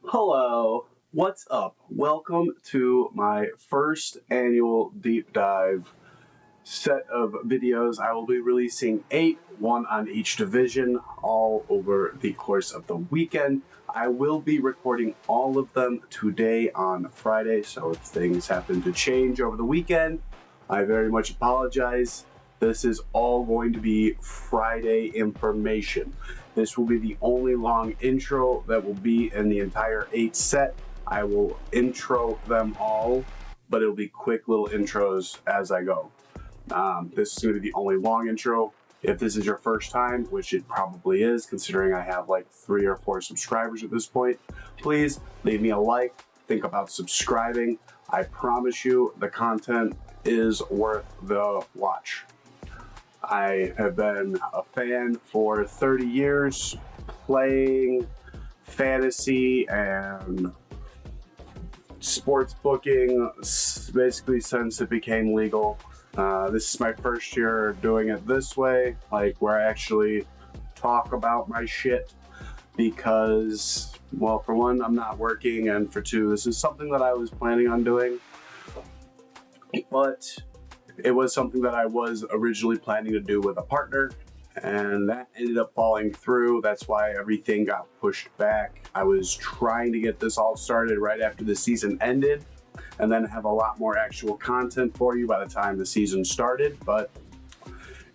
Hello, what's up? Welcome to my first annual deep dive set of videos. I will be releasing 8, one on each division, all over the course of the weekend. I will be recording all of them today on Friday, so if things happen to change over the weekend, I very much apologize. This is all going to be Friday information. This will be the only long intro that will be in the entire 8 set. I will intro them all, but it'll be quick little intros as I go. This is going to be the only long intro. If this is your first time, which it probably is, considering I have like 3 or 4 subscribers at this point, please leave me a like. Think about subscribing. I promise you the content is worth the watch. I have been a fan for 30 years, playing fantasy and sports booking basically since it became legal. This is my first year doing it this way, like where I actually talk about my shit because, well, for one, I'm not working, and for two, this is something that I was planning on doing, but it was something that I was originally planning to do with a partner, and that ended up falling through. That's why everything got pushed back. I was trying to get this all started right after the season ended, and then have a lot more actual content for you by the time the season started, but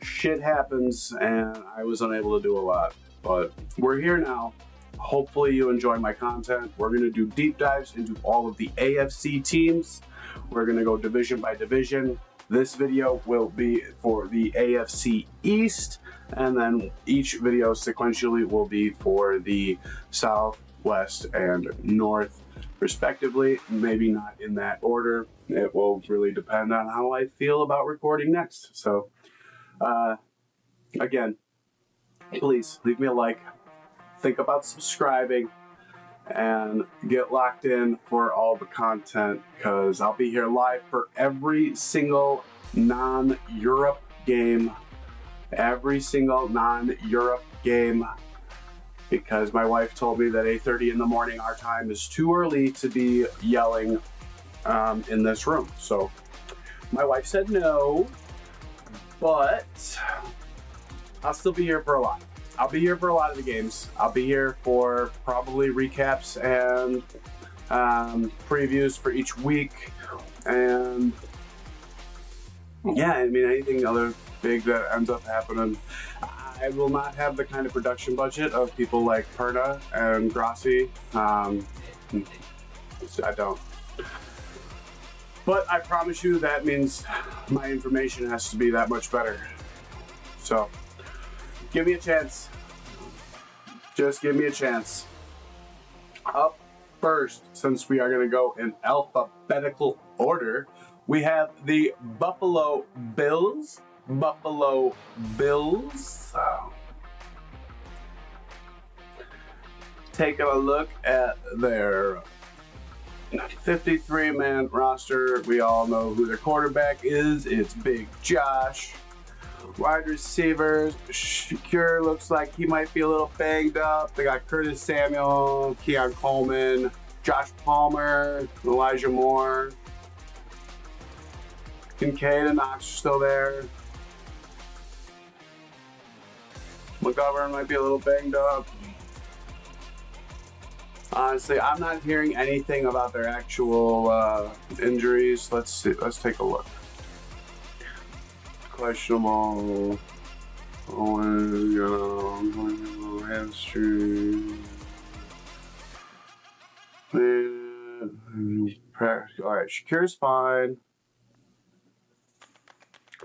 shit happens and I was unable to do a lot. But we're here now. Hopefully you enjoy my content. We're going to do deep dives into all of the AFC teams. We're going to go division by division. This video will be for the AFC East, and then each video sequentially will be for the South, West, and North, respectively. Maybe not in that order. It will really depend on how I feel about recording next. So, again, please leave me a like. Think about subscribing and get locked in for all the content, because I'll be here live for every single non-Europe game. Because my wife told me that 8:30 in the morning our time is too early to be yelling in this room. So my wife said no, but I'll still be here for a lot. I'll be here for a lot of the games. I'll be here for probably recaps and previews for each week. And yeah, I mean, anything other big that ends up happening. I will not have the kind of production budget of people like Perna and Grassi. I don't. But I promise you that means my information has to be that much better. So give me a chance. Just give me a chance. Up first, since we are going to go in alphabetical order, we have the Buffalo Bills. Taking a look at their 53-man roster. We all know who their quarterback is. It's Big Josh. Wide receivers, Shakir looks like he might be a little banged up. They got Curtis Samuel, Keon Coleman, Josh Palmer, Elijah Moore. Kincaid and Knox are still there. McGovern might be a little banged up. Honestly, I'm not hearing anything about their actual injuries. Let's see. Let's take a look. Questionable. Hamstring. Alright, Shakir's fine.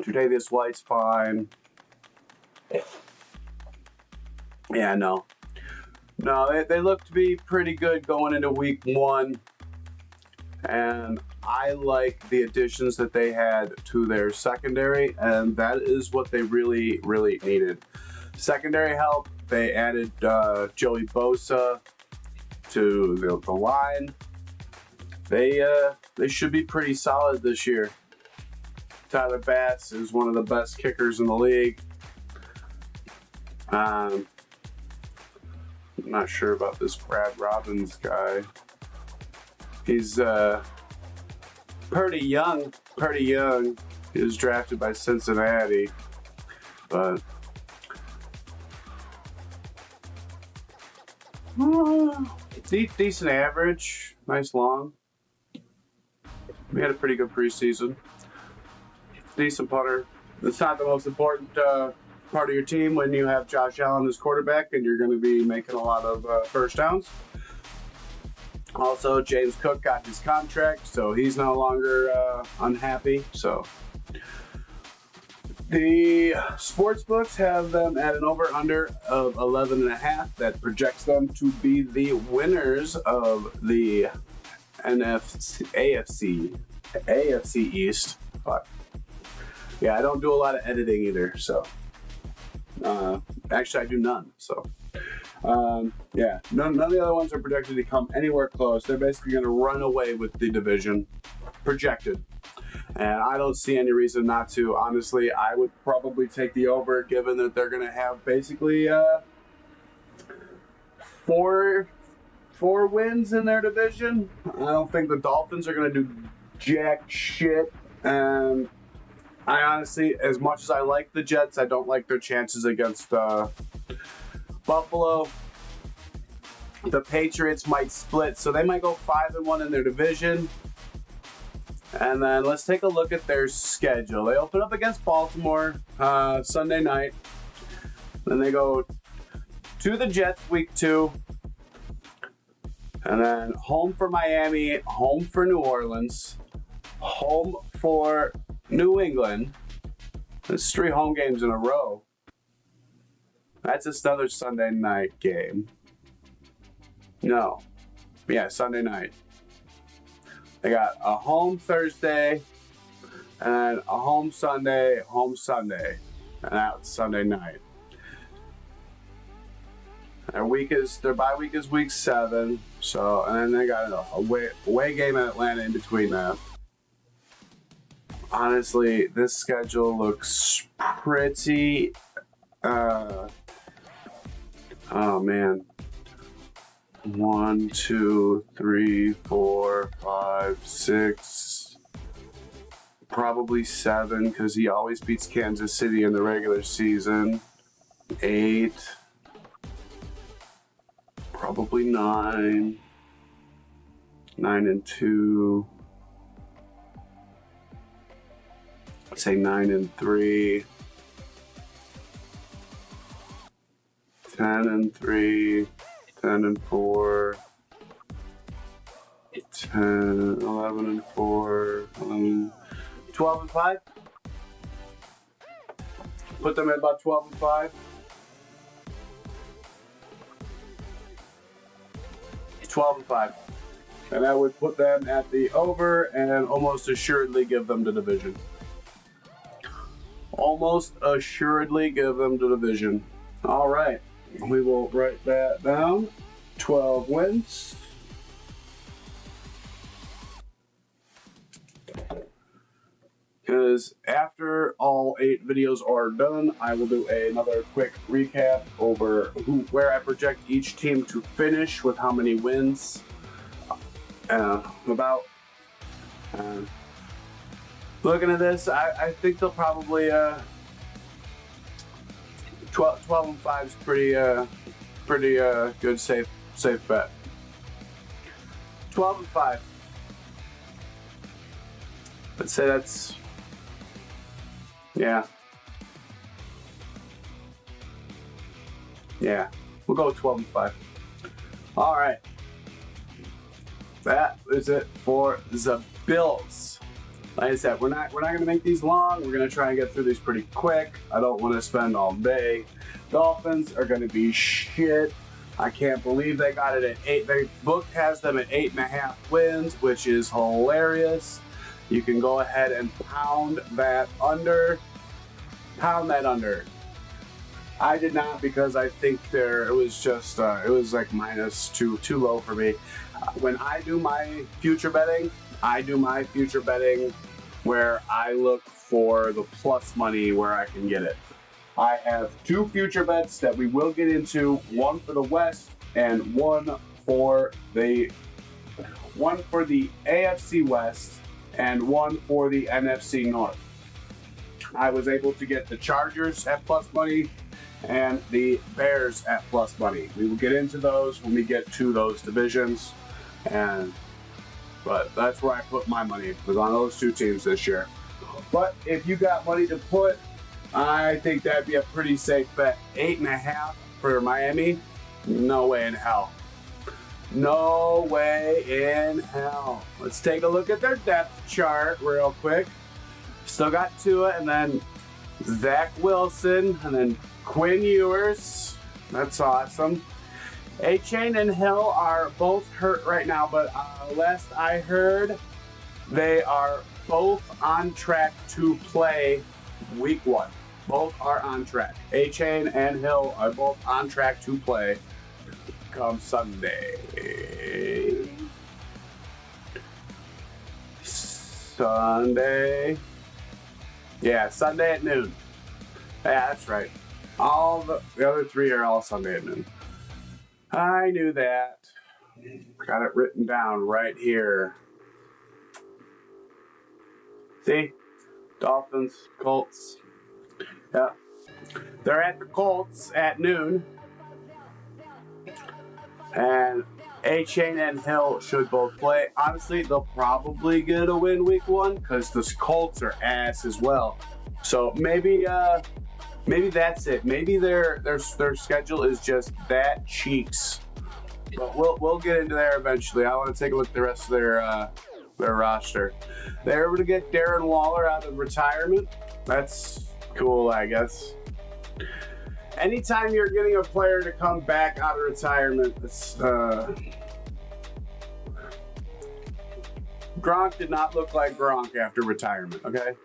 Tre'Davious White's fine. Yeah, no. No, they look to be pretty good going into week 1. And I like the additions that they had to their secondary, and that is what they really, really needed. Secondary help, they added Joey Bosa to the line. They should be pretty solid this year. Tyler Bass is one of the best kickers in the league. not sure about this Brad Robbins guy. He's pretty young. He was drafted by Cincinnati, but decent average. Nice long. We had a pretty good preseason. Decent punter. It's not the most important part of your team when you have Josh Allen as quarterback and you're going to be making a lot of first downs. Also, James Cook got his contract, so he's no longer unhappy. So the sports books have them at an over/under of 11.5. That projects them to be the winners of the AFC East. But yeah, I don't do a lot of editing either, so actually I do none. So yeah, none of the other ones are projected to come anywhere close. They're basically going to run away with the division, projected. And I don't see any reason not to. Honestly, I would probably take the over, given that they're going to have basically four wins in their division. I don't think the Dolphins are going to do jack shit. And I honestly, as much as I like the Jets, I don't like their chances against Buffalo. The Patriots might split, so they might go 5-1 in their division. And then let's take a look at their schedule. They open up against Baltimore Sunday night. Then they go to the Jets week 2. And then home for Miami, home for New Orleans, home for New England. That's 3 home games in a row. That's another Sunday night game. No. Yeah, Sunday night. They got a home Thursday and a home Sunday, and that's Sunday night. Their bye week is week 7, so, and then they got a away game in Atlanta in between that. Honestly, this schedule looks pretty, oh man. 1, 2, 3, 4, 5, 6, probably 7, because he always beats Kansas City in the regular season. 8, probably 9, 9-2, I'd say 9-3, 10-3, 10-4, 10, 11-4, 12-5. Put them at about 12-5. 12-5. And that would put them at the over and almost assuredly give them the division. Almost assuredly give them the division. All right. We will write that down. 12 wins. Because after all 8 videos are done, I will do another quick recap over where I project each team to finish with how many wins. Looking at this, I think they'll probably 12-5 is pretty good safe bet. 12-5. Let's say that's yeah. We'll go with 12-5. All right. That is it for the Bills. Like I said, we're not going to make these long. We're going to try and get through these pretty quick. I don't want to spend all day. Dolphins are going to be shit. I can't believe they got it at 8. Their book has them at 8.5 wins, which is hilarious. You can go ahead and pound that under. I did not, because I think it was just it was like -2, too low for me. When I do my future betting, where I look for the plus money where I can get it. I have 2 future bets that we will get into, one for the West, and one for the AFC West and one for the NFC North. I was able to get the Chargers at plus money and the Bears at plus money. We will get into those when we get to those divisions, but that's where I put my money, was on those two teams this year. But if you got money to put, I think that'd be a pretty safe bet. 8.5 for Miami. No way in hell. No way in hell. Let's take a look at their depth chart real quick. Still got Tua, and then Zach Wilson, and then Quinn Ewers. That's awesome. A-Chain and Hill are both hurt right now, but last I heard, they are both on track to play week 1. Both are on track. A-Chain and Hill are both on track to play come Sunday. Yeah, Sunday at noon. Yeah, that's right. All the other three are all Sunday at noon. I knew that. Got it written down right here. See? Dolphins, Colts. Yeah. They're at the Colts at noon. And A-Chain and Hill should both play. Honestly, they'll probably get a win week 1 because the Colts are ass as well. So maybe that's it. Maybe their schedule is just that cheeks. But we'll get into there eventually. I want to take a look at the rest of their roster. They're able to get Darren Waller out of retirement. That's cool, I guess. Anytime you're getting a player to come back out of retirement, Gronk did not look like Gronk after retirement, okay?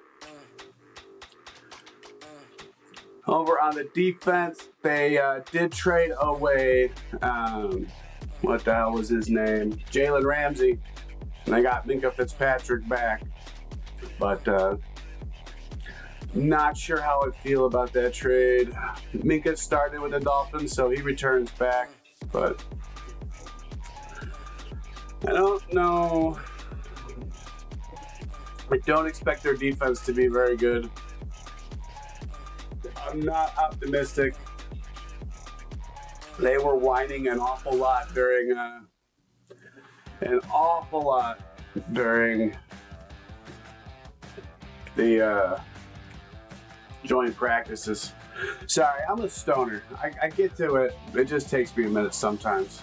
Over on the defense, they did trade away, what the hell was his name? Jalen Ramsey. And they got Minka Fitzpatrick back. But not sure how I feel about that trade. Minka started with the Dolphins, so he returns back. But I don't know. I don't expect their defense to be very good. I'm not optimistic. They were whining an awful lot during the joint practices. Sorry, I'm a stoner. I get to it. It just takes me a minute sometimes.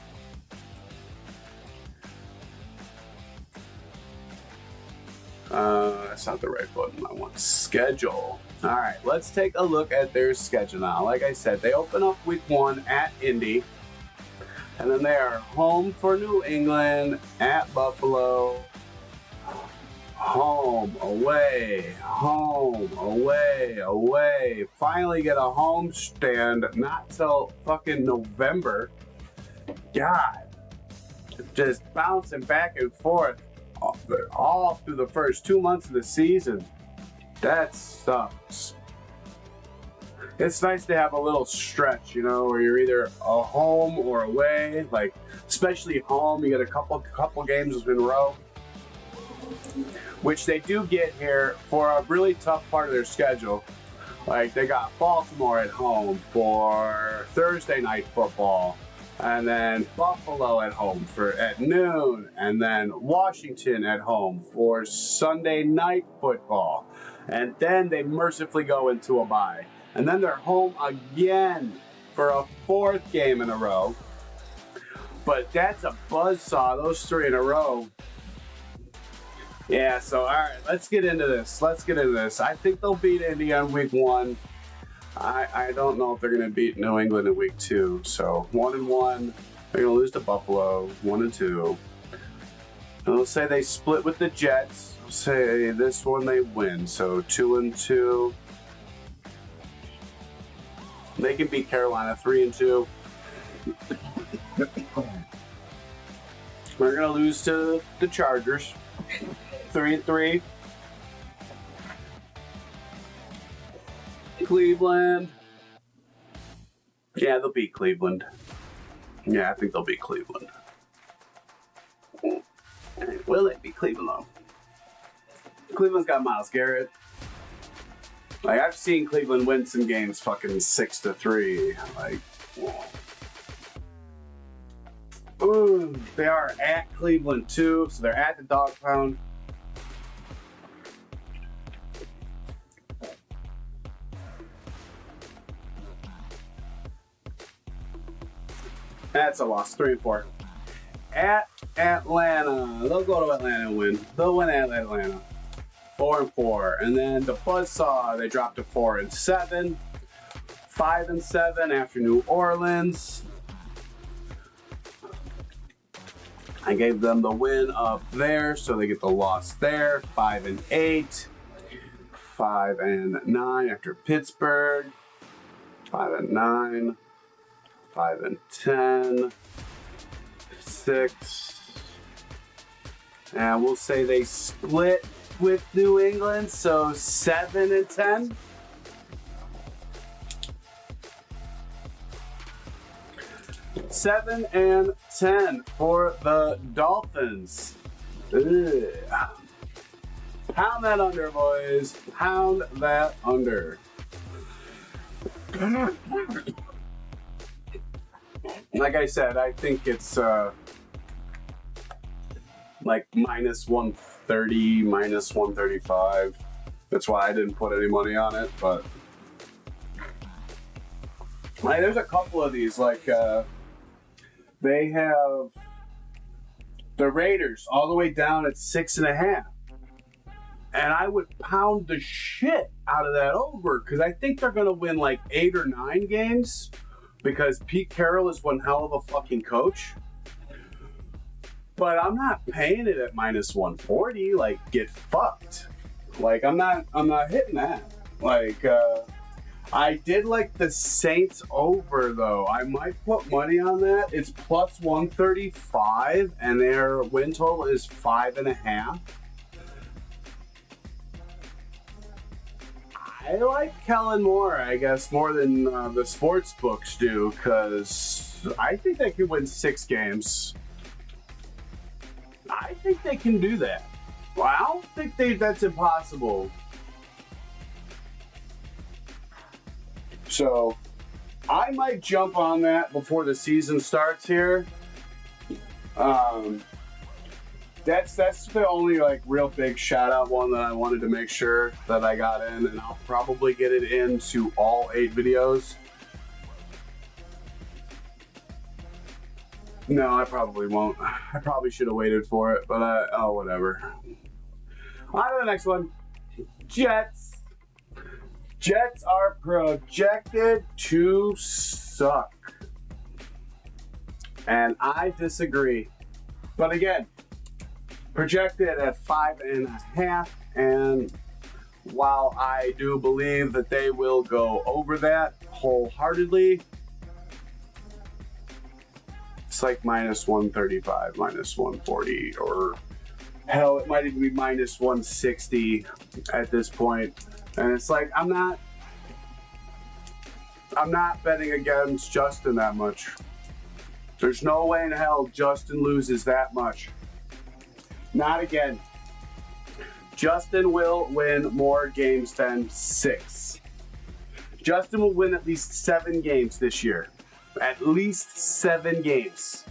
That's not the right button. I want schedule. All right, let's take a look at their schedule now. Like I said, they open up week 1 at Indy, and then they are home for New England, at Buffalo, home, away, away. Finally get a home stand, not till fucking November. God, just bouncing back and forth all through the first 2 months of the season. That sucks. It's nice to have a little stretch, you know, where you're either a home or away. Like, especially home, you get a couple games in a row, which they do get here for a really tough part of their schedule. Like, they got Baltimore at home for Thursday night football, and then Buffalo at home at noon, and then Washington at home for Sunday night football. And then they mercifully go into a bye. And then they're home again for a 4th game in a row. But that's a buzzsaw, those 3 in a row. Yeah, so all right, let's get into this. I think they'll beat Indy on week 1. I don't know if they're going to beat New England in week 2. So 1-1, they're going to lose to Buffalo, 1-2. And let's say they split with the Jets. Say this one they win, so 2-2. They can beat Carolina 3-2. We're gonna lose to the Chargers 3-3. Cleveland. Yeah, they'll beat Cleveland. Yeah, I think they'll beat Cleveland. Will it be Cleveland, though? Cleveland's got Myles Garrett. Like, I've seen Cleveland win some games fucking 6-3. Like, ooh, they are at Cleveland, too, so they're at the dog pound. That's a loss, 3-4. At Atlanta, they'll go to Atlanta and win. They'll win at Atlanta, 4-4. And then the Buzzsaw, they dropped to 4-7, 5-7 after New Orleans. I gave them the win up there, so they get the loss there. 5-8, 5-9 after Pittsburgh, 5-9. 5-10, 6, and we'll say they split with New England, so 7-10. Seven and 10 for the Dolphins. Ugh. Pound that under, boys. Pound that under. Like I said, I think it's like minus 130, minus 135. That's why I didn't put any money on it, but like, there's a couple of these, like they have the Raiders all the way down at 6.5. And I would pound the shit out of that over because I think they're going to win like 8 or 9 games. Because Pete Carroll is one hell of a fucking coach. But I'm not paying it at minus 140. Like, get fucked. Like, I'm not hitting that. Like, I did like the Saints over, though. I might put money on that. It's plus 135, and their win total is 5.5. I like Kellen Moore, I guess, more than the sports books do, because I think they can win 6 games. I think they can do that. Well, I don't think that's impossible. So, I might jump on that before the season starts here. That's the only like real big shout out one that I wanted to make sure that I got in, and I'll probably get it into all 8 videos. No, I probably won't. I probably should have waited for it, but oh, whatever. On to the next one. Jets. Jets are projected to suck. And I disagree. But again, projected at 5.5, and while I do believe that they will go over that wholeheartedly, it's like minus 135, minus 140, or hell, it might even be minus 160 at this point. And it's like, I'm not betting against Justin that much. There's no way in hell Justin loses that much. Not again. Justin will win more games than 6. Justin will win at least 7 games this year. At least 7 games.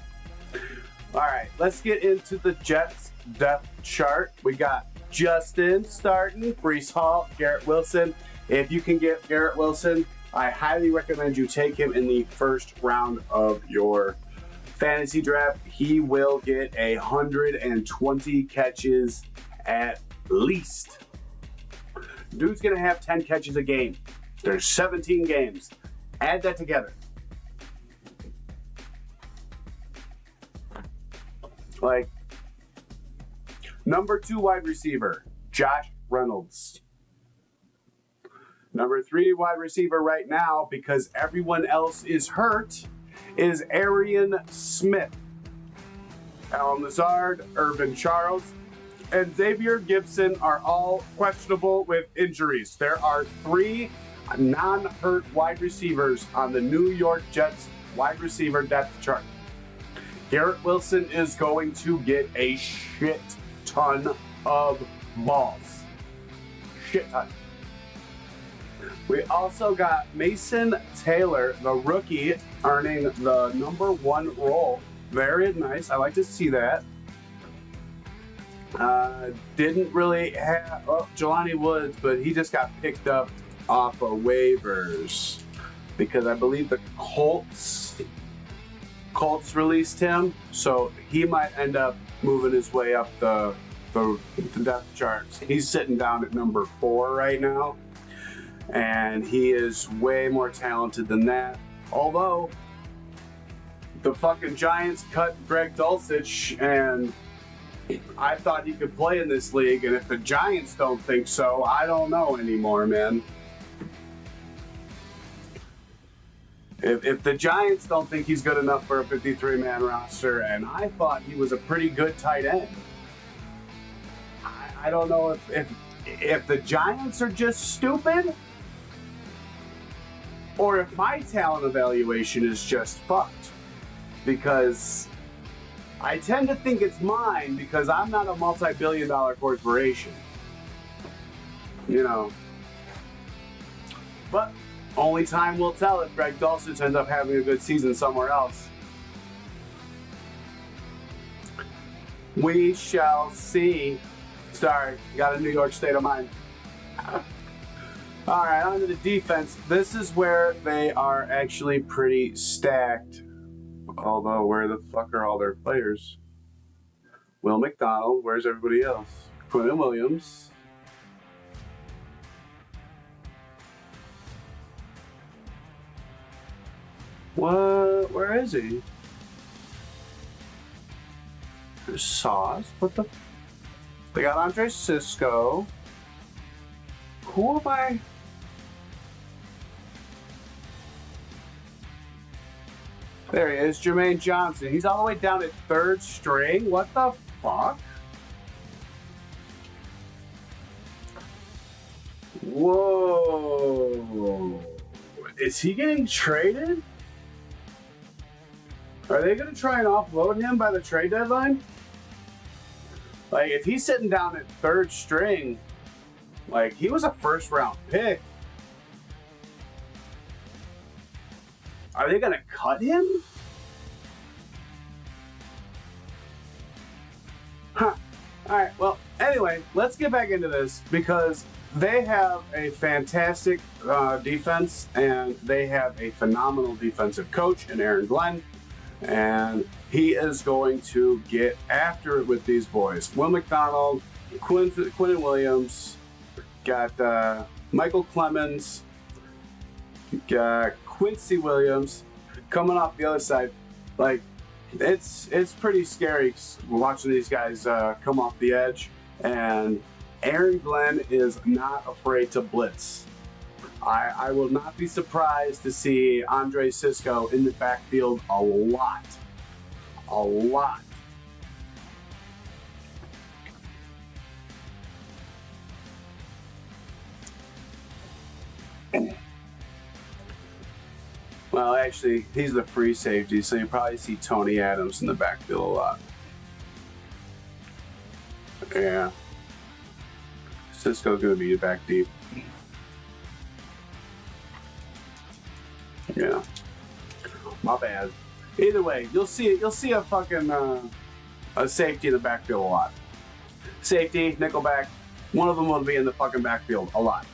All right, let's get into the Jets depth chart. We got Justin starting, Breece Hall, Garrett Wilson. If you can get Garrett Wilson, I highly recommend you take him in the first round of your fantasy draft. He will get 120 catches at least. Dude's gonna have 10 catches a game. There's 17 games. Add that together. Like, number 2 wide receiver, Josh Reynolds. Number 3 wide receiver right now, because everyone else is hurt, is Arian Smith. Alan Lazard, Irvin Charles, and Xavier Gibson are all questionable with injuries. There are 3 non-hurt wide receivers on the New York Jets wide receiver depth chart. Garrett Wilson is going to get a shit ton of balls. Shit ton. We also got Mason Taylor, the rookie, earning the #1 role. Very nice. I like to see that. Didn't really have Jelani Woods, but he just got picked up off of waivers because I believe the Colts released him, so he might end up moving his way up the depth charts. He's sitting down at #4 right now, and he is way more talented than that. Although the fucking Giants cut Greg Dulcich, and I thought he could play in this league, and if the Giants don't think so, I don't know anymore, man. If the Giants don't think he's good enough for a 53-man roster, and I thought he was a pretty good tight end, I don't know if the Giants are just stupid, or if my talent evaluation is just fucked, because I tend to think it's mine because I'm not a multi-billion-dollar corporation, you know. But only time will tell if Greg Dulcich ends up having a good season somewhere else. We shall see. Sorry, got a New York state of mind. All right, on to the defense. This is where they are actually pretty stacked. Although, where the fuck are all their players? Will McDonald, where's everybody else? Quinn Williams. What? Where is he? There's Sauce. What the? They got Andre Cisco. Who am I? There he is, Jermaine Johnson. He's all the way down at 3rd string. What the fuck? Whoa. Is he getting traded? Are they going to try and offload him by the trade deadline? Like, if he's sitting down at 3rd string, like, he was a 1st-round pick. Are they going to cut him? Huh. All right, well, anyway, let's get back into this because they have a fantastic defense, and they have a phenomenal defensive coach in Aaron Glenn, and he is going to get after it with these boys. Will McDonald, Quinn Williams, got Michael Clemens, got Quincy Williams coming off the other side. Like, it's pretty scary watching these guys come off the edge, and Aaron Glenn is not afraid to blitz. I will not be surprised to see Andre Cisco in the backfield a lot. A lot. Well, actually, he's the free safety, so you probably see Tony Adams in the backfield a lot. Yeah. Cisco's going to be back deep. Yeah. My bad. Either way, you'll see a fucking a safety in the backfield a lot. Safety, nickelback, one of them will be in the fucking backfield a lot.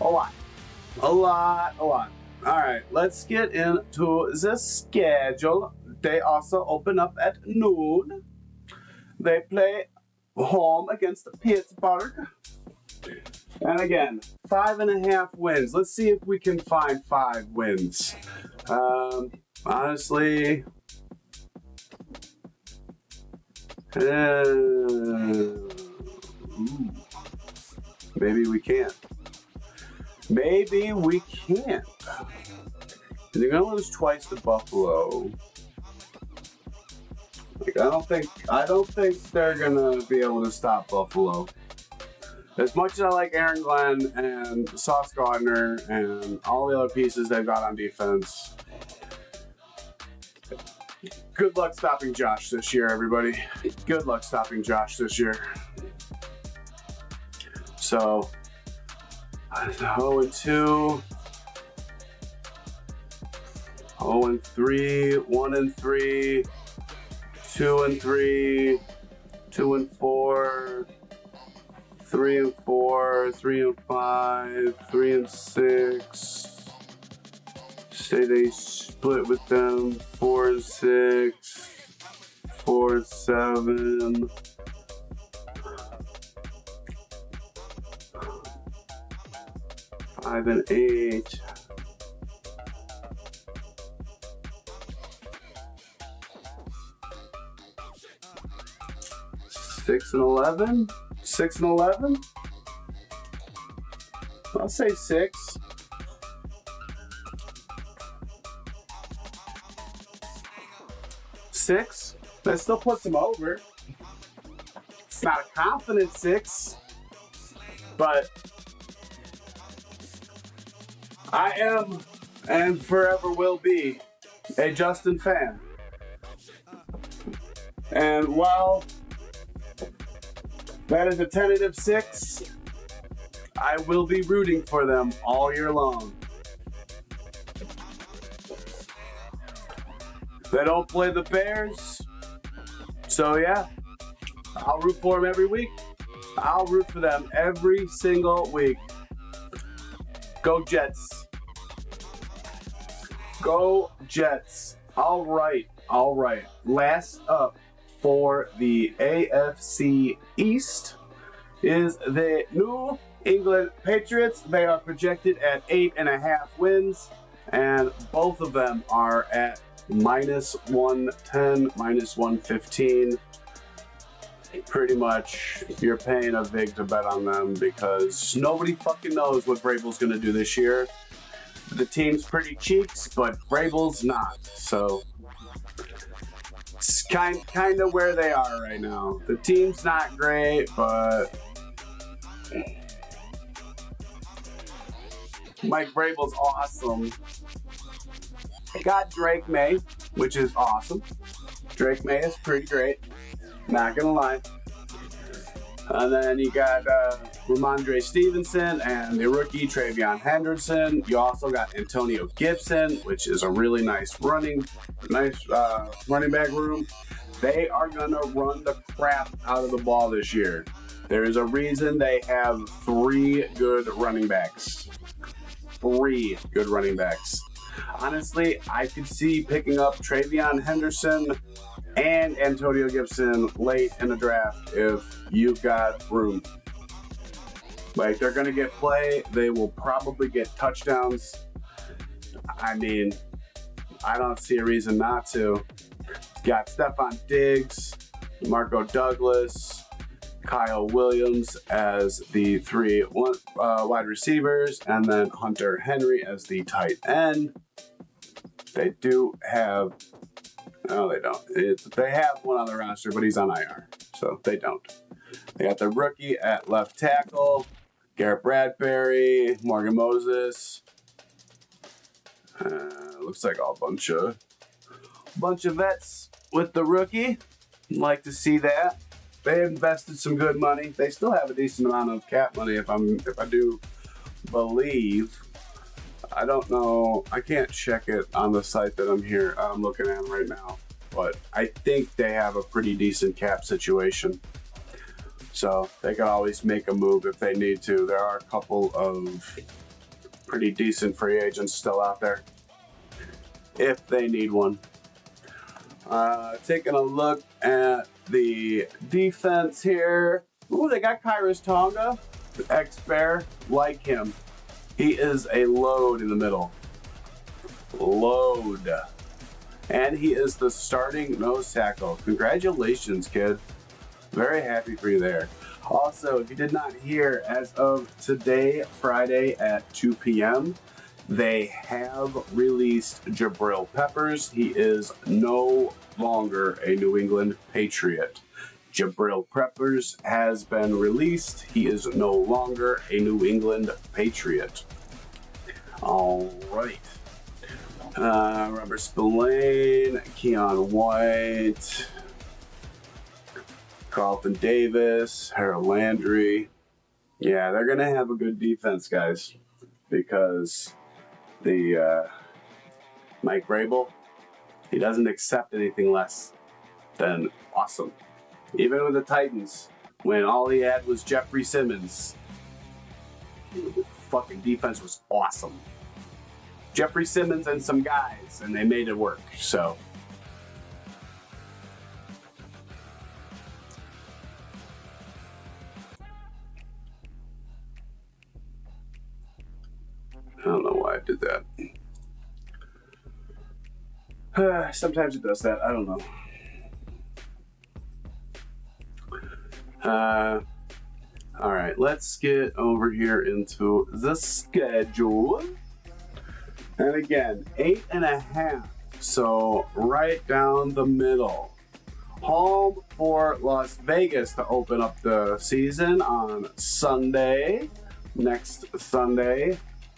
A lot. A lot. All right, let's get into the schedule. They also open up at noon. They play home against Pittsburgh. And again, 5.5 wins. Let's see if we can find 5 wins. Honestly, maybe we can't. Maybe we can't. They're gonna lose twice to Buffalo. Like, I don't think they're gonna be able to stop Buffalo. As much as I like Aaron Glenn and Sauce Gardner and all the other pieces they've got on defense, Good luck stopping Josh this year, everybody. Good luck stopping Josh this year. So, 0-2, 0-3, 1-3, 2-3, 2-4, 3-4, 3-5, 3-6. Say they split with them 4-6, 4-7. 5-8. 6-11. 6-11. I'll say 6. 6. That still puts them over. It's not a confident 6, but I am and forever will be a Justin fan. And while that is a tentative 6, I will be rooting for them all year long. They don't play the Bears, so yeah, I'll root for them every week. I'll root for them every single week. Go Jets. Go Jets. All right. Last up for the AFC East is the New England Patriots. They are projected at 8.5 wins, and both of them are at -110, -115. Pretty much, you're paying a vig to bet on them because nobody fucking knows what Vrabel's going to do this year. The team's pretty cheeks, but Vrabel's not. So it's kind of where they are right now. The team's not great, but Mike Vrabel's awesome. Got Drake May, which is awesome. Drake May is pretty great. Not gonna lie. And then you got Ramondre Stevenson and the rookie Travion Henderson. You also got Antonio Gibson, which is a really nice running back room. They are gonna run the crap out of the ball this year. There is a reason they have 3 good running backs. 3 good running backs. Honestly, I could see picking up Travion Henderson and Antonio Gibson late in the draft if you've got room. Like, they're going to get play. They will probably get touchdowns. I mean, I don't see a reason not to. Got Stephon Diggs, Marco Douglas, Kyle Williams as the 3 wide receivers, and then Hunter Henry as the tight end. They do have... No, they don't. They have one on the roster, but he's on IR, so they don't. They got the rookie at left tackle, Garrett Bradbury, Morgan Moses. Looks like a bunch of vets with the rookie. Like to see that. They invested some good money. They still have a decent amount of cap money, if I do believe. I don't know. I can't check it on the site that I'm looking at right now, but I think they have a pretty decent cap situation. So they can always make a move if they need to. There are a couple of pretty decent free agents still out there if they need one. Taking a look at the defense here. Ooh, they got Kyrus Tonga, ex-Bear. Like him. He is a load in the middle. Load. And he is the starting nose tackle. Congratulations, kid. Very happy for you there. Also, if you did not hear, as of today, Friday at 2 p.m., they have released Jabril Peppers. He is no longer a New England Patriot. Jabril Peppers has been released. He is no longer a New England Patriot. All right. Robert Spillane, Keon White, Carlton Davis, Harold Landry. Yeah, they're going to have a good defense, guys, because the Mike Vrabel, he doesn't accept anything less than awesome. Even with the Titans, when all he had was Jeffrey Simmons, the fucking defense was awesome. Jeffrey Simmons and some guys, and they made it work. So I don't know why I did that. Sometimes it does that. I don't know. All right, let's get over here into the schedule. And again, 8.5. So right down the middle. Home for Las Vegas to open up the season on Sunday. Next Sunday.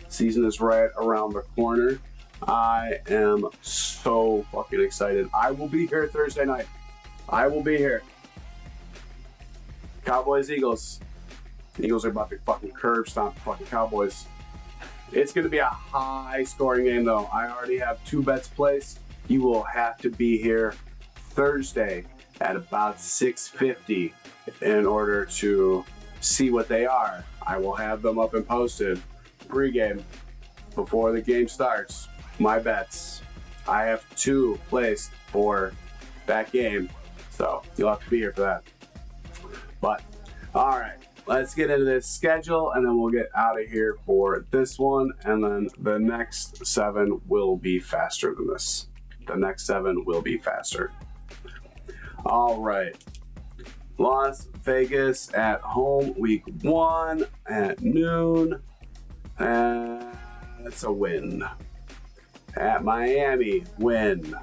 Season is right around the corner. I am so fucking excited. I will be here Thursday night. I will be here. Cowboys, Eagles. The Eagles are about to fucking curb stomp the fucking Cowboys. It's going to be a high-scoring game, though. I already have 2 bets placed. You will have to be here Thursday at about 6:50 in order to see what they are. I will have them up and posted pregame before the game starts. My bets. I have 2 placed for that game, so you'll have to be here for that. But, all right. Let's get into this schedule, and then we'll get out of here for this one, and then the next 7 will be faster than this. The next 7 will be faster. All right. Las Vegas at home, week 1 at noon. That's a win. At Miami, win.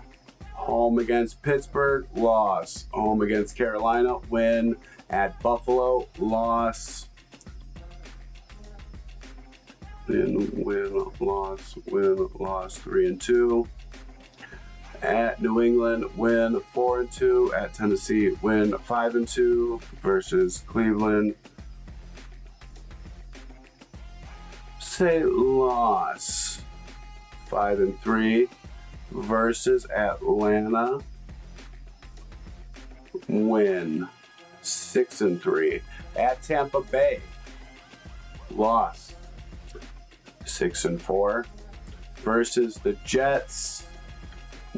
Home against Pittsburgh, loss. Home against Carolina, win. At Buffalo, loss. Then win, loss, 3-2. At New England, win 4-2. At Tennessee, win 5-2 versus Cleveland. Say loss 5-3 versus Atlanta. Win 6-3 at Tampa Bay. Loss 6-4 versus the Jets.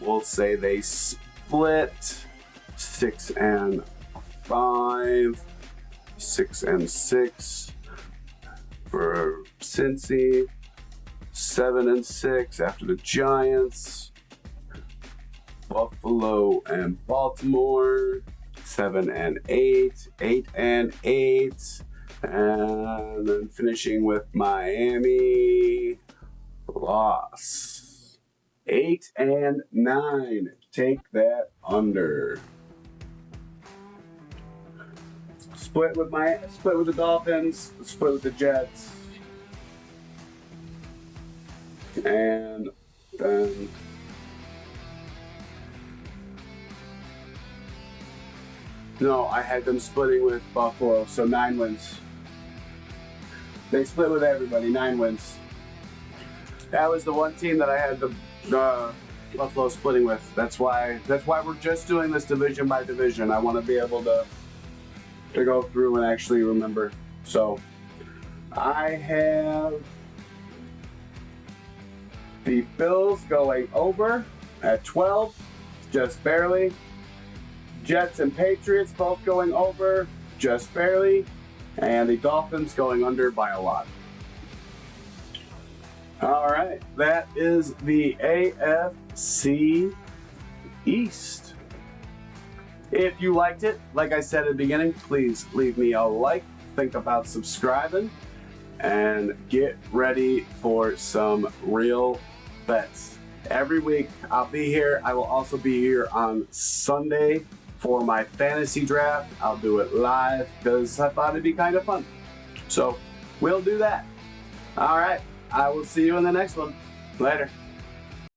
We'll say they split 6-5, 6-6 for Cincy. 7-6 after the Giants. Buffalo and Baltimore. 7-8, 8-8, and then finishing with Miami. Loss 8-9. Take that under. Split with the Dolphins. Split with the Jets. And then no, I had them splitting with Buffalo, so 9 wins. They split with everybody, 9 wins. That was the one team that I had the Buffalo splitting with. That's why we're just doing this division by division. I want to be able to go through and actually remember. So I have the Bills going over at 12, just barely. Jets and Patriots both going over, just barely. And the Dolphins going under by a lot. All right, that is the AFC East. If you liked it, like I said at the beginning, please leave me a like. Think about subscribing and get ready for some real bets. Every week I'll be here. I will also be here on Sunday for my fantasy draft. I'll do it live because I thought it'd be kind of fun. So we'll do that. All right. I will see you in the next one. Later.